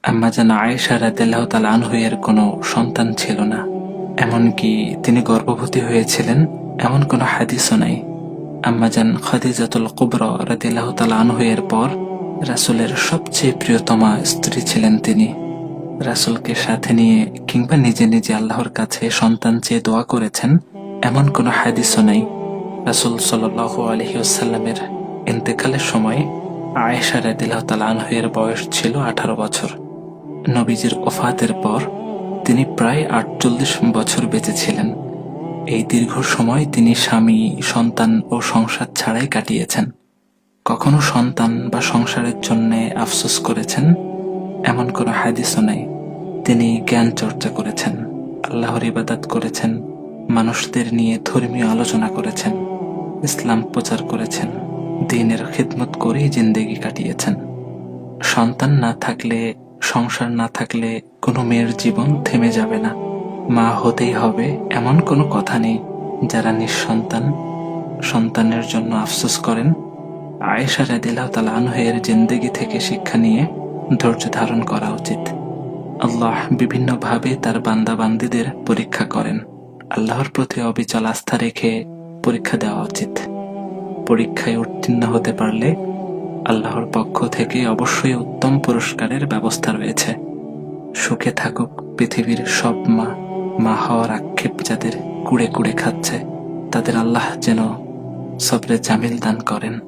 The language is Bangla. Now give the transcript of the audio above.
আম্মা জান আয়েশা রাদিয়াল্লাহু তাআলা আনহা-এর কোনো সন্তান ছিল না, এমনকি তিনি গর্ভবতী হয়েছিলেন এমন কোনো হাদিসও নাই। আম্মা জান খাদিজাতুল কুবরা রাদিয়াল্লাহু তাআলা আনহা-এর পর রাসূলের সবচেয়ে প্রিয়তমা স্ত্রী ছিলেন তিনি। রাসূলকে সাথে নিয়ে কিংবা নিজে নিজে আল্লাহর কাছে সন্তান চেয়ে দোয়া করেছেন এমন কোনো হাদিসও নাই। রাসূল সাল্লাল্লাহু আলাইহি ওয়াসাল্লামের ইন্তেকালের সময় আয়েশা রাদিয়াল্লাহু তাআলা আনহা-এর বয়স ছিল 18 বছর। নবীজির ওফাতের পর তিনি প্রায় 48 বছর বেঁচে ছিলেন। এই দীর্ঘ সময় তিনি স্বামী, সন্তান ও সংসার ছাড়াই কাটিয়েছেন। কখনো সন্তান বা সংসারের জন্য আফসোস করেছেন এমন কোনো হাদিসও নাই। তিনি জ্ঞান চর্চা করেছেন, আল্লাহর ইবাদত করেছেন, মানুষদের নিয়ে ধর্মীয় আলোচনা করেছেন, ইসলাম প্রচার করেছেন, দ্বীনের খিদমত করেই জিন্দেগি কাটিয়েছেন। সন্তান না থাকলে, সংসার না থাকলে কোনো মেয়ের জীবন থেমে যাবে না। মা হতেই হবে এমন কোনো কথা নেই। যারা নিঃসন্তান, সন্তানের জন্য আফসোস করেন, আয়েশা রাদিয়াল্লাহু তাআলা আনহা-এর জিন্দেগি থেকে শিক্ষা নিয়ে ধৈর্য ধারণ করা উচিত। আল্লাহ বিভিন্নভাবে তার বান্দা-বান্দীদের পরীক্ষা করেন। আল্লাহর প্রতি অবিচল আস্থা রেখে পরীক্ষা দেওয়া উচিত। পরীক্ষায় উত্তীর্ণ হতে পারলে আল্লাহর পক্ষ থেকে অবশ্যই উত্তম পুরস্কারের ব্যবস্থা রয়েছে। সুখে থাকুক পৃথিবীর সব মা। মা হওয়ার আক্ষেপ যাদের কুড়ে কুড়ে খাচ্ছে, তাদের আল্লাহ যেন সবরে জামিল দান করেন।